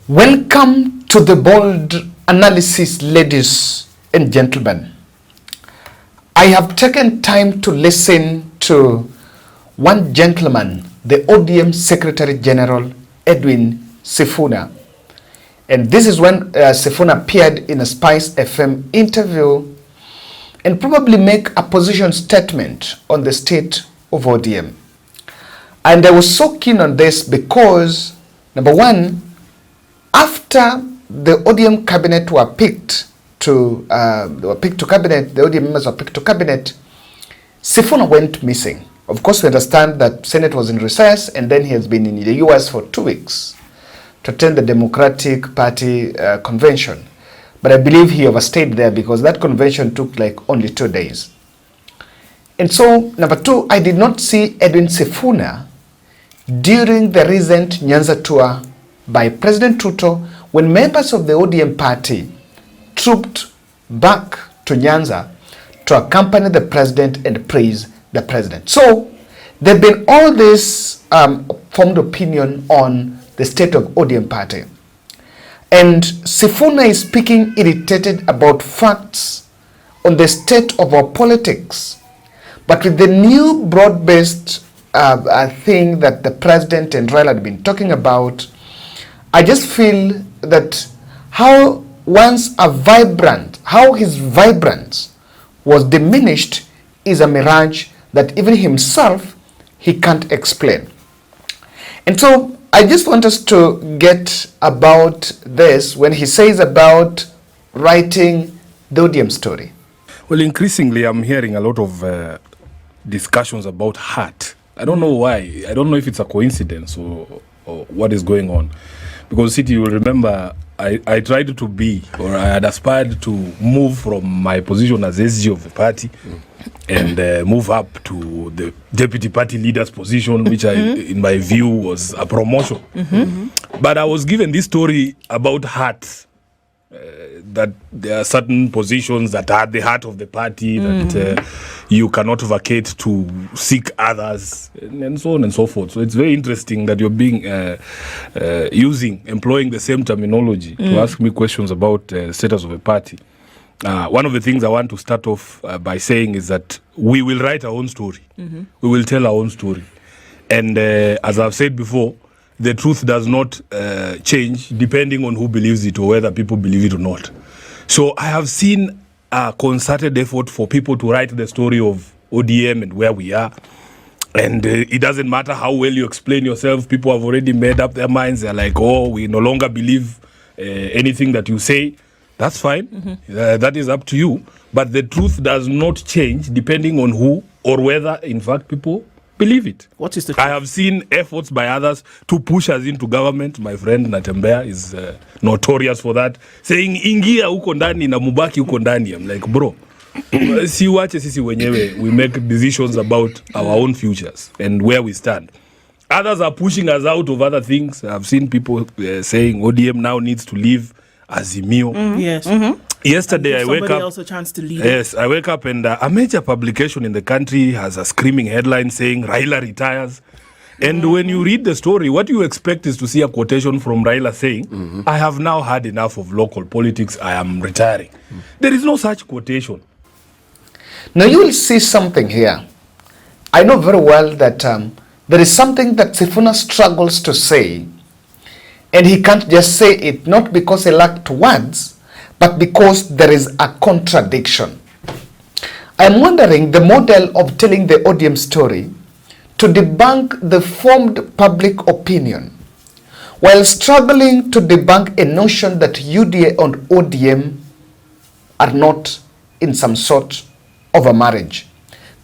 Welcome to the bold analysis, ladies and gentlemen. I have taken time to listen to one gentleman, the ODM Secretary General, Edwin Sifuna. And this is when Sifuna appeared in a Spice FM interview and probably make a position statement on the state of ODM. And I was so keen on this because, number one, after the ODM cabinet were picked to cabinet, the ODM members were picked to cabinet, Sifuna went missing. Of course, we understand that Senate was in recess, and then he has been in the US for 2 weeks to attend the Democratic Party convention. But I believe he overstayed there because that convention took like only 2 days. And so, number two, I did not see Edwin Sifuna during the recent Nyanza tour by President Ruto, when members of the ODM party trooped back to Nyanza to accompany the president and praise the president. So there have been all this formed opinion on the state of ODM party. And Sifuna is speaking irritated about facts on the state of our politics. But with the new broad-based thing that the president and Raila had been talking about, I just feel that how his vibrance was diminished is a mirage that even himself, he can't explain. And so I just want us to get about this when he says about writing the ODM story. Well, increasingly, I'm hearing a lot of discussions about heart. I don't know why. I don't know if it's a coincidence or what is going on. Because, City, you will remember, I tried to be, or I had aspired to move from my position as SG of the party and move up to the deputy party leader's position, which in my view was a promotion. But I was given this story about heart, that there are certain positions that are the heart of the party, that you cannot vacate to seek others, and so on and so forth. So it's very interesting that you're being employing the same terminology to ask me questions about status of a party. One of the things I want to start off by saying is that we will write our own story. We will tell our own story. And as I've said before, the truth does not change depending on who believes it or whether people believe it or not. So I have seen a concerted effort for people to write the story of ODM and where we are. And it doesn't matter how well you explain yourself. People have already made up their minds. They're like, oh, we no longer believe anything that you say. That's fine. That is up to you. But the truth does not change depending on who or whether, in fact, people believe it. What is the truth? I have seen efforts by others to push us into government. My friend Natembea is notorious for that, saying ingia huko ndani na mubaki huko ndani. I'm like, bro, si wache sisi wenyewe, we make decisions about our own futures and where we stand. Others are pushing us out of other things. I've seen people saying ODM now needs to leave Azimio. Yes. Yesterday I wake up. Else a chance to lead. Yes, I wake up and a major publication in the country has a screaming headline saying Raila retires. And when you read the story, what you expect is to see a quotation from Raila saying, I have now had enough of local politics, I am retiring. There is no such quotation. Now you will see something here. I know very well that there is something that Sifuna struggles to say, and he can't just say it, not because he lacked words, but because there is a contradiction. I'm wondering the model of telling the ODM story to debunk the formed public opinion while struggling to debunk a notion that UDA and ODM are not in some sort of a marriage.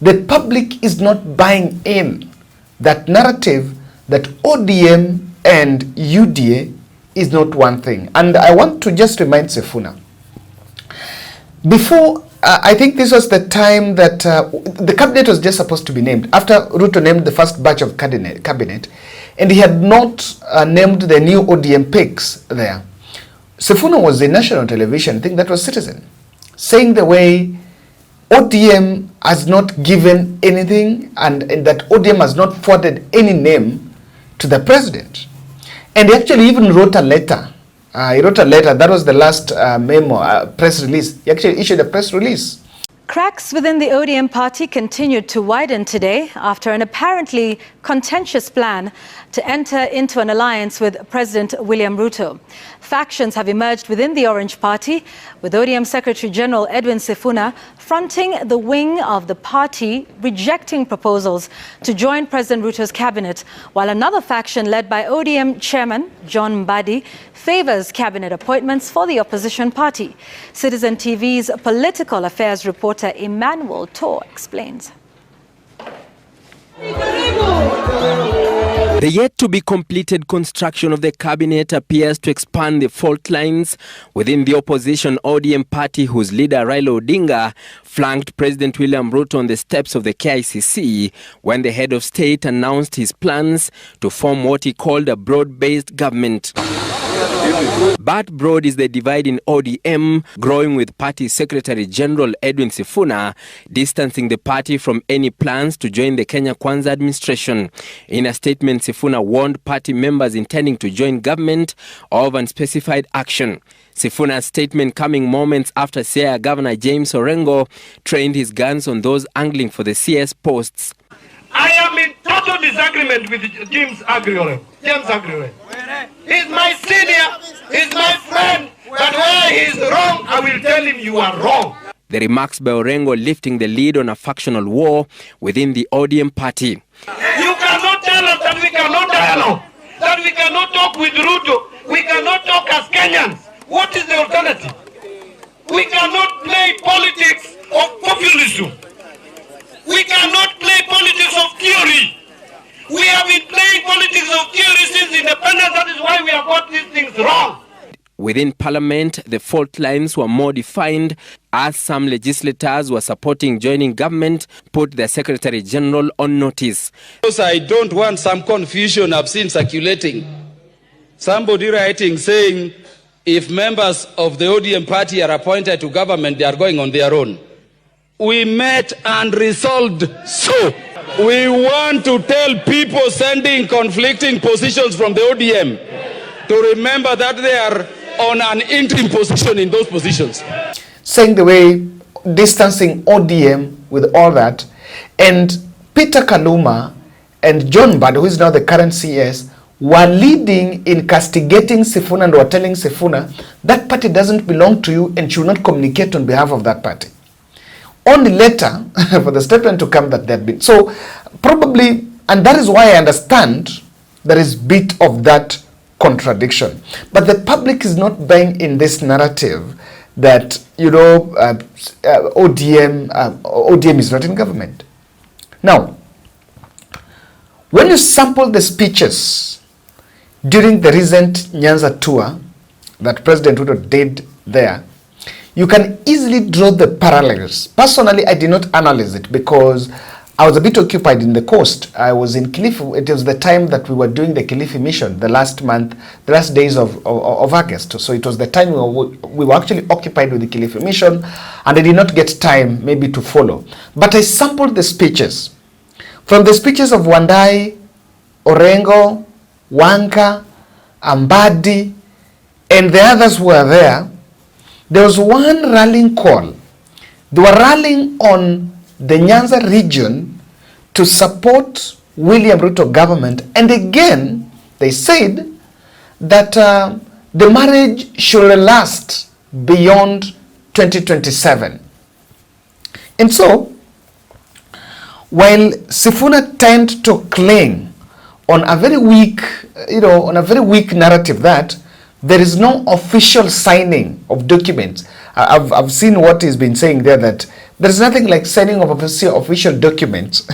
The public is not buying in that narrative that ODM and UDA is not one thing. And I want to just remind Sifuna, before, I think this was the time that the cabinet was just supposed to be named. After Ruto named the first batch of cabinet, and he had not named the new ODM picks there. Sifuna was in national television, I think that was Citizen, saying the way ODM has not given anything and that ODM has not forwarded any name to the president. And he actually even wrote a letter He wrote a letter. That was the last memo, press release. He actually issued a press release. Cracks within the ODM party continued to widen today after an apparently contentious plan to enter into an alliance with President William Ruto. Factions have emerged within the Orange Party, with ODM Secretary General Edwin Sifuna fronting the wing of the party rejecting proposals to join President Ruto's cabinet, while another faction led by ODM Chairman John Mbadi favors cabinet appointments for the opposition party. Citizen TV's political affairs reporter Emmanuel Tor explains. The yet-to-be-completed construction of the cabinet appears to expand the fault lines within the opposition ODM party, whose leader Raila Odinga flanked President William Ruto on the steps of the KICC when the head of state announced his plans to form what he called a broad-based government. But broad is the divide in ODM, growing with Party Secretary General Edwin Sifuna distancing the party from any plans to join the Kenya Kwanza administration. In a statement, Sifuna warned party members intending to join government of unspecified action. Sifuna's statement coming moments after Siaya Governor James Orengo trained his guns on those angling for the CS posts. I am in total disagreement with James Agriole. He's my senior, he's my friend, but where he's wrong, I will tell him you are wrong. The remarks by Orengo lifting the lead on a factional war within the ODM party. You cannot tell us that we cannot dialogue, that we cannot talk with Ruto, we cannot talk as Kenyans. What is the alternative? We cannot play politics of populism. We cannot play politics of theory. We have been playing politics of theory since independence. That is why we have got these things wrong. Within Parliament, the fault lines were more defined as some legislators were supporting joining government put the Secretary General on notice. Because I don't want some confusion I've seen circulating. Somebody writing saying if members of the ODM party are appointed to government, they are going on their own. We met and resolved so. We want to tell people sending conflicting positions from the ODM to remember that they are on an interim position in those positions. Saying the way, distancing ODM with all that, and Peter Kaluma and John Mbadi, who is now the current CS, were leading in castigating Sifuna and were telling Sifuna that party doesn't belong to you and should not communicate on behalf of that party. Only later, for the statement to come that they had been. So probably, and that is why I understand there is bit of that contradiction. But the public is not buying in this narrative that, you know, ODM is not in government. Now, when you sample the speeches during the recent Nyanza tour that President Ruto did there, you can easily draw the parallels. Personally, I did not analyze it because I was a bit occupied in the coast. I was in Kilifi. It was the time that we were doing the Kilifi mission, the last month, the last days of August. So it was the time we were actually occupied with the Kilifi mission, and I did not get time maybe to follow. But I sampled the speeches. From the speeches of Wandai, Orengo, Wanka, Mbadi, and the others who were there, there was one rallying call. They were rallying on the Nyanza region to support William Ruto government. And again, they said that the marriage should last beyond 2027. And so, while Sifuna tend to cling on a very weak, on a very weak narrative that there is no official signing of documents. I've seen what he's been saying there, that there's nothing like signing of official documents.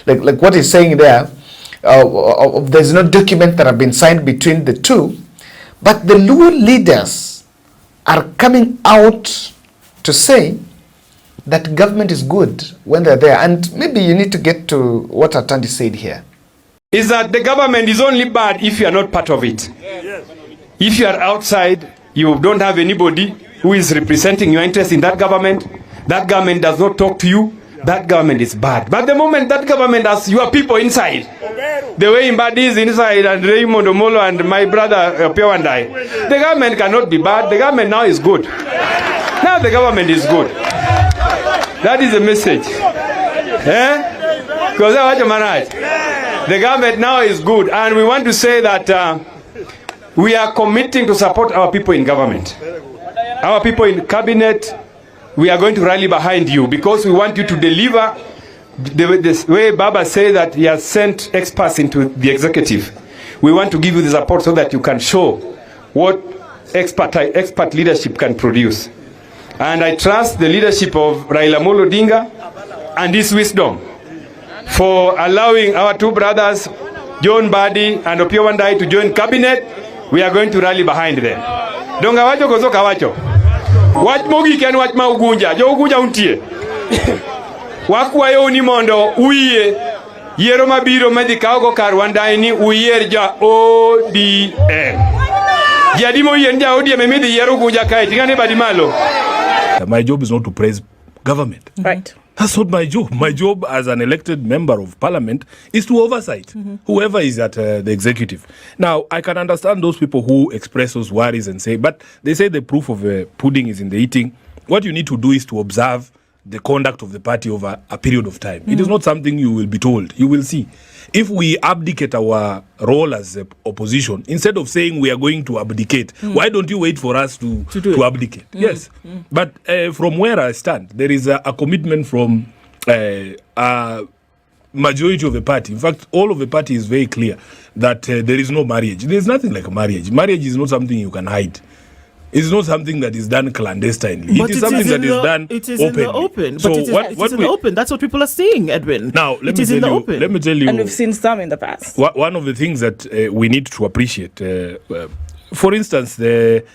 like what he's saying there, there's no document that have been signed between the two. But the Luo leaders are coming out to say that government is good when they're there. And maybe you need to get to what Atandi said here. Is that the government is only bad if you are not part of it. Yes. If you are outside, you don't have anybody who is representing your interest in that government does not talk to you, that government is bad. But the moment that government has your people inside, the way Mbadi is inside and Raymond Omolo and my brother Piawandai, the government cannot be bad. The government now is good. Now the government is good. That is the message. Because the government now is good, and we want to say that we are committing to support our people in government. Our people in cabinet, we are going to rally behind you because we want you to deliver the way Baba said that he has sent experts into the executive. We want to give you the support so that you can show what expert leadership can produce. And I trust the leadership of Raila Amolo Odinga and his wisdom for allowing our two brothers, John Mbadi and Opiyo Wandayi, to join cabinet. We are going to rally behind them. Donga wacho kozo kawacho. Wach mogi ken wach ma Ugunja. Jo Ugunja untie. Wakwayo ni mondo uye yiero mabiro madhi kawo kar Wandayi ni uyier ja ODM. Jadimo yen ja ODM midhi yiero Ugunja kae tingane badi malo. My job is not to praise government. Right. That's not my job. My job as an elected member of parliament is to oversight whoever is at the executive. Now, I can understand those people who express those worries and say, but they say the proof of a pudding is in the eating. What you need to do is to observe the conduct of the party over a period of time. It is not something you will be told. You will see. If we abdicate our role as a opposition, instead of saying we are going to abdicate, why don't you wait for us to abdicate? Yes. But from where I stand, there is a commitment from a majority of the party. In fact, all of the party is very clear that there is no marriage. There is nothing like a marriage. Marriage is not something you can hide. It's not something that is done clandestinely. But it is something that is done It is openly. in the open. So but it is in the open. That's what people are saying, Edwin. Now, let me tell you. And we've seen some in the past. One of the things that we need to appreciate, for instance, the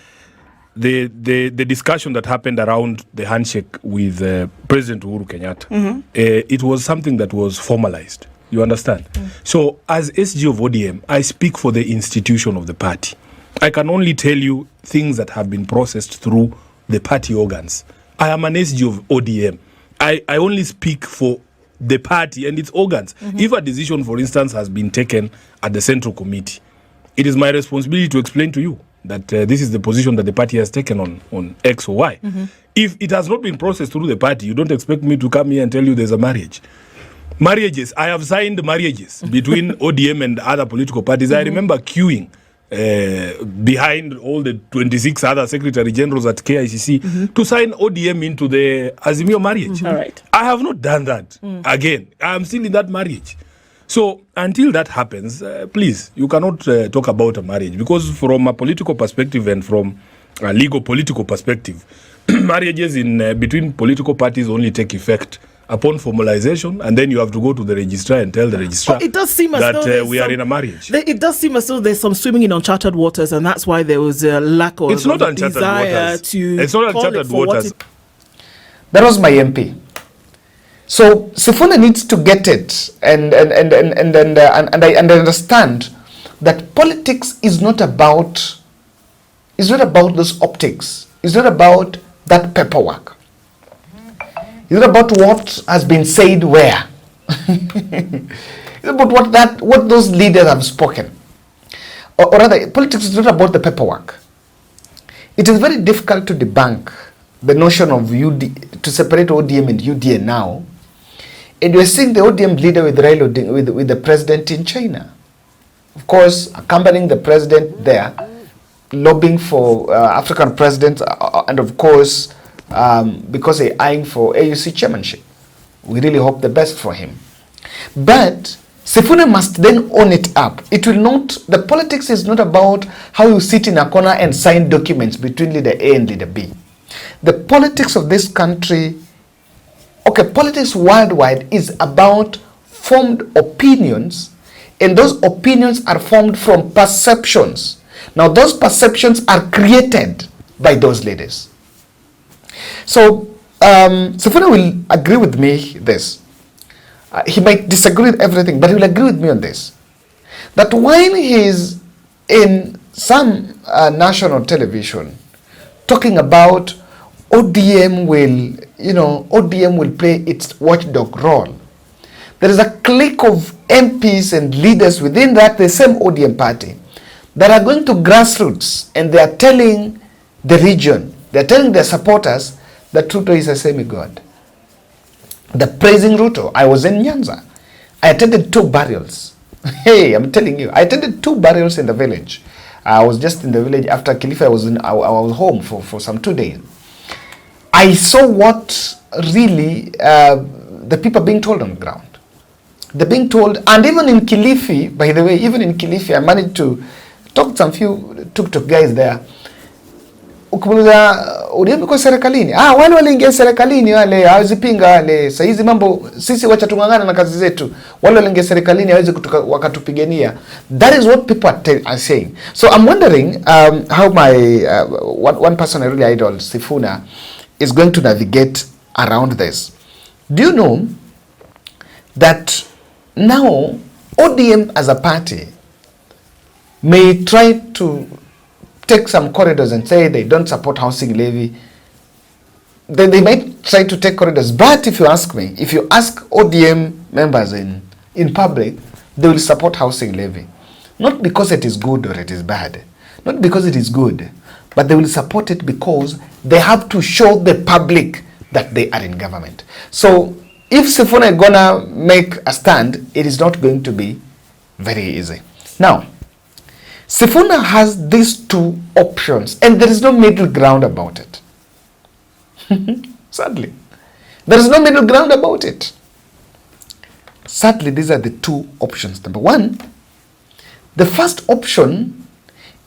discussion that happened around the handshake with President Uhuru Kenyatta, it was something that was formalized. You understand? So, as SG of ODM, I speak for the institution of the party. I can only tell you things that have been processed through the party organs. I am an SG of ODM. I only speak for the party and its organs. If a decision, for instance, has been taken at the Central Committee, it is my responsibility to explain to you that this is the position that the party has taken on X or Y. If it has not been processed through the party, you don't expect me to come here and tell you there's a marriage. Marriages, I have signed marriages between ODM and other political parties. I remember queuing behind all the 26 other secretary generals at KICC to sign ODM into the Azimio marriage. All right. I have not done that. Again, I am still in that marriage. So until that happens, please, you cannot talk about a marriage, because from a political perspective and from a legal political perspective, marriages in between political parties only take effect upon formalization, and then you have to go to the registrar and tell the registrar it does seem as that though we are in a marriage. It does seem as though there's some swimming in uncharted waters, and that's why there was a lack of It's not uncharted desire waters. to It's not call uncharted it for waters. That was my MP. So Sifuna needs to get it and I understand that politics is not about those optics. It's not about that paperwork. It's not about what has been said where. It's about what those leaders have spoken. Or rather, politics is not about the paperwork. It is very difficult to debunk the notion of to separate ODM and UDA now. And you're seeing the ODM leader with Raila Odinga, with the president in China. Of course, accompanying the president there, lobbying for African presidents, and of course, because they're eyeing for AUC chairmanship. We really hope the best for him. But Sifuna must then own it up. It will not, the politics is not about how you sit in a corner and sign documents between leader A and leader B. The politics of this country, politics worldwide is about formed opinions, and those opinions are formed from perceptions. Now, those perceptions are created by those leaders. So, Sifuna will agree with me this. He might disagree with everything, but he will agree with me on this. That while he is in some national television talking about ODM will play its watchdog role. There is a clique of MPs and leaders within that, the same ODM party, that are going to grassroots and they are telling the region, they are telling their supporters that Ruto is a semi-god. They're praising Ruto. I was in Nyanza. I attended 2 burials. Hey, I'm telling you, I attended 2 burials in the village. I was just in the village after Kilifi. I was home for some 2 days. I saw what really the people are being told on the ground. They're being told, and even in Kilifi, by the way, even in Kilifi, I managed to talk to some few tuk-tuk guys there. Ukumuliza ODM iko serikalini. Wale waliingia serikalini wale hawazipinga wale. Sasa hizi mambo sisi wacha tungangana na kazi zetu. Wale waliingia serikalini hawezi wakatupigania. That is what people are saying. So I'm wondering how my one person I really idol, Sifuna, is going to navigate around this. Do you know that now ODM as a party may try to take some corridors and say they don't support housing levy? They might try to take corridors, but if you ask me, if you ask ODM members in public, they will support housing levy. Not because it is good or it is bad, not because it is good, but they will support it because they have to show the public that they are in government. So if Sifuna is gonna make a stand, it is not going to be very easy. Now, Sifuna has these 2 options and there is no middle ground about it. Sadly, there is no middle ground about it. Sadly, these are the 2 options. Number 1, the first option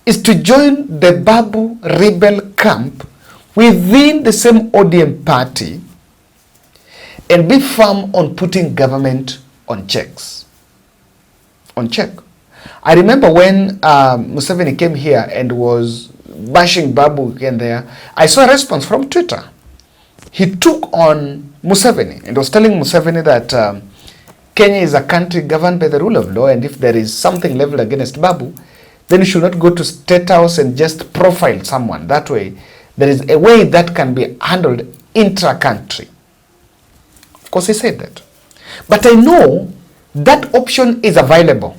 is to join the Babu rebel camp within the same ODM party and be firm on putting government on checks. On check. I remember when Museveni came here and was bashing Babu again there, I saw a response from Twitter. He took on Museveni and was telling Museveni that Kenya is a country governed by the rule of law, and if there is something leveled against Babu, then you should not go to State House and just profile someone. That way, there is a way that can be handled intra-country. Of course, he said that. But I know that option is available.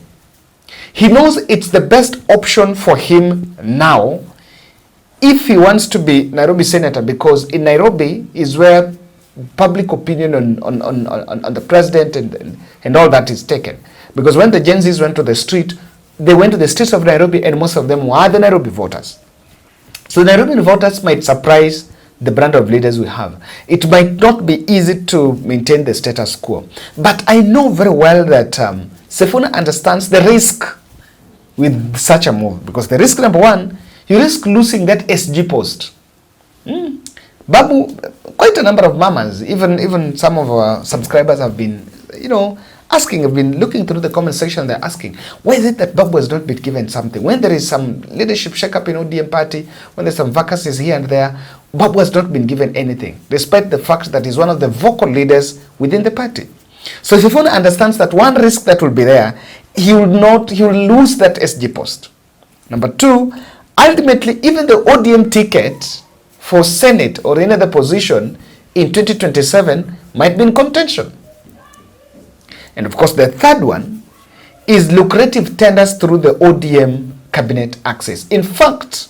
He knows it's the best option for him now if he wants to be Nairobi senator, because in Nairobi is where public opinion on the president and all that is taken. Because when the Gen Zs went to the street, they went to the streets of Nairobi and most of them were the Nairobi voters. So the Nairobi voters might surprise the brand of leaders we have. It might not be easy to maintain the status quo. But I know very well that Sifuna understands the risk with such a move, because the risk number 1, you risk losing that SG post. Babu, quite a number of mamas, even some of our subscribers have been, asking, have been looking through the comment section, they're asking, why is it that Babu has not been given something? When there is some leadership shake-up in ODM party, when there's some vacancies here and there, Babu has not been given anything, despite the fact that he's one of the vocal leaders within the party. So if Sifuna understands that one risk that will be there, he will lose that SG post. Number 2, ultimately, even the ODM ticket for Senate or any other position in 2027 might be in contention. And of course, the third one is lucrative tenders through the ODM cabinet access. In fact,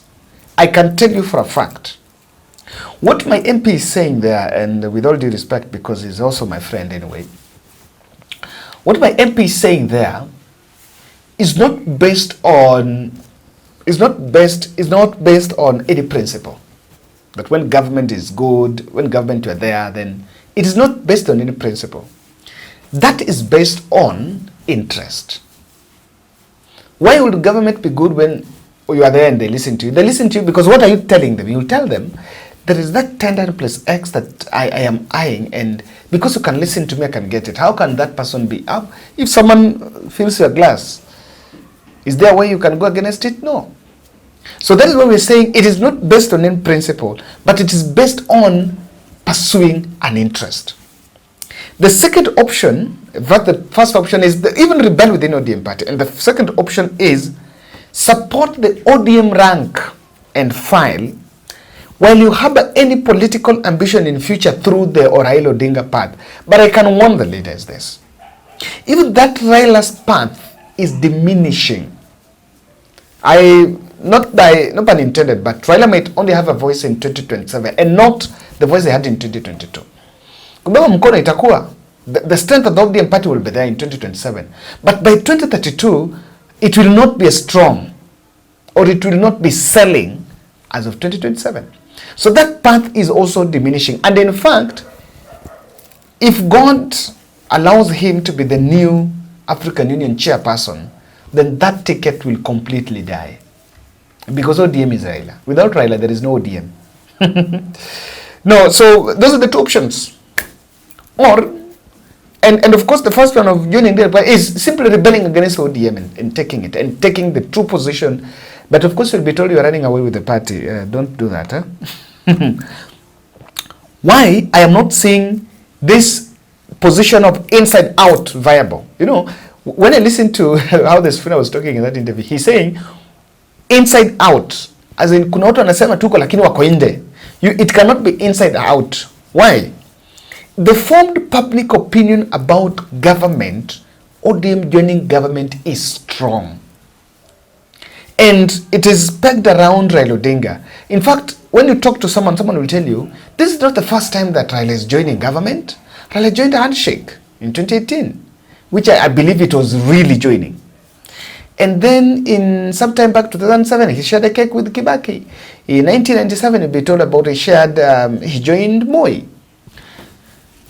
I can tell you for a fact, what my MP is saying there, and with all due respect, because he's also my friend anyway, what my MP is saying there is not based on any principle. That when government is good, when government you are there, then it is not based on any principle. That is based on interest. Why would government be good when you are there and they listen to you? They listen to you because what are you telling them? You tell them there is that 10 plus X that I am eyeing, and because you can listen to me, I can get it. How can that person be up? If someone fills your glass, is there a way you can go against it? No. So that is why we're saying it is not based on any principle, but it is based on pursuing an interest. The second option, the first option is even rebel within ODM party, and the second option is support the ODM rank and file while you harbor any political ambition in future through the Raila Odinga path, but I can warn the leaders this. Even that Raila's path is diminishing. Not pun intended, but Raila might only have a voice in 2027 and not the voice they had in 2022. Kubeba mkono itakuwa, the strength of the ODM party will be there in 2027. But by 2032, it will not be as strong, or it will not be selling as of 2027. So that path is also diminishing. And in fact, if God allows him to be the new African Union chairperson, then that ticket will completely die. Because ODM is Raila. Without Raila, there is no ODM. No, so those are the two options. Or, and of course, the first one of joining the party is simply rebelling against ODM and taking it, and taking the true position. But of course, you'll be told you're running away with the party. Don't do that. Huh? Why I am not seeing this position of inside out viable? You know, when I listen to how the Sifuna was talking in that interview, he's saying inside out, as in kuna watu wanasema tuko lakini wako nje. It cannot be inside out. Why? The formed public opinion about government, ODM joining government, is strong. And it is pegged around Raila Odinga. In fact, when you talk to someone will tell you, this is not the first time that Raila is joining government. Raila joined a handshake in 2018, which I believe it was really joining. And then in sometime back to 2007, he shared a cake with Kibaki. In 1997, he'll be told about he joined Moi.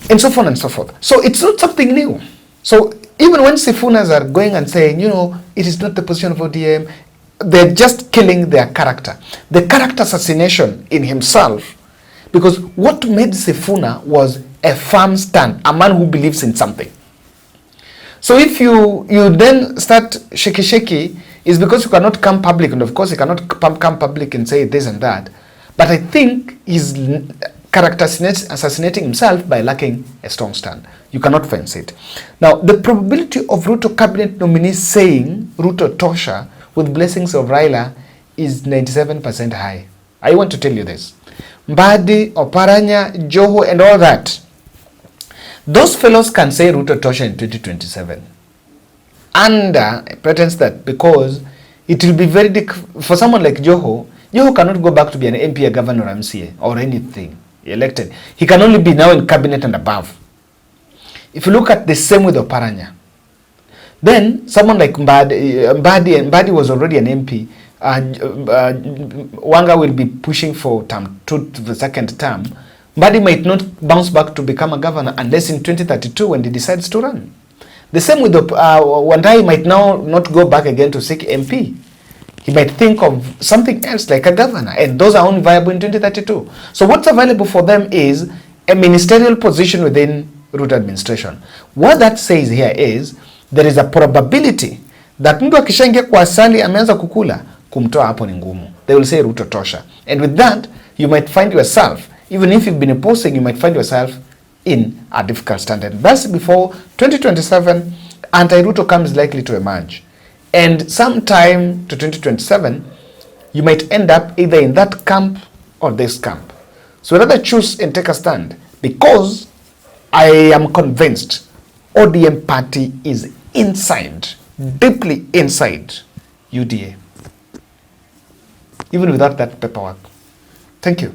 And so on and so forth. So it's not something new. So even when Sifunas are going and saying, you know, it is not the position of ODM, they're just killing their character. The character assassination in himself. Because what made Sifuna was a firm stand, a man who believes in something. So if you then start shaky, is because you cannot come public, and of course you cannot come public and say this and that. But I think he's character assassinating himself by lacking a strong stand. You cannot fence it. Now, the probability of Ruto cabinet nominees saying Ruto Tosha with blessings of Raila is 97% high. I want to tell you this. Mbadi, Oparanya, Joho, and all that. Those fellows can say Ruto Tosha in 2027 under pretense that because it will be very for someone like Joho cannot go back to be an MP, a governor, or MCA, or anything elected. He can only be now in cabinet and above. If you look at the same with Oparanya, then someone like Mbadi was already an MP. Wanga will be pushing for term 2 to the second term. Mbadi might not bounce back to become a governor unless in 2032 when he decides to run. The same with Wandai might now not go back again to seek MP. He might think of something else like a governor, and those are only viable in 2032. So what's available for them is a ministerial position within Ruto administration. What that says here is there is a probability that mtu akishaingia kwa asali ameanza kukula, kumtoa hapo ni ngumu. They will say Ruto Tosha. And with that, you might find yourself, even if you've been opposing, you might find yourself in a difficult stand. And thus before 2027, anti-Ruto camp is likely to emerge. And sometime to 2027, you might end up either in that camp or this camp. So rather choose and take a stand, because I am convinced ODM party is inside, deeply inside UDA, even without that paperwork. Thank you.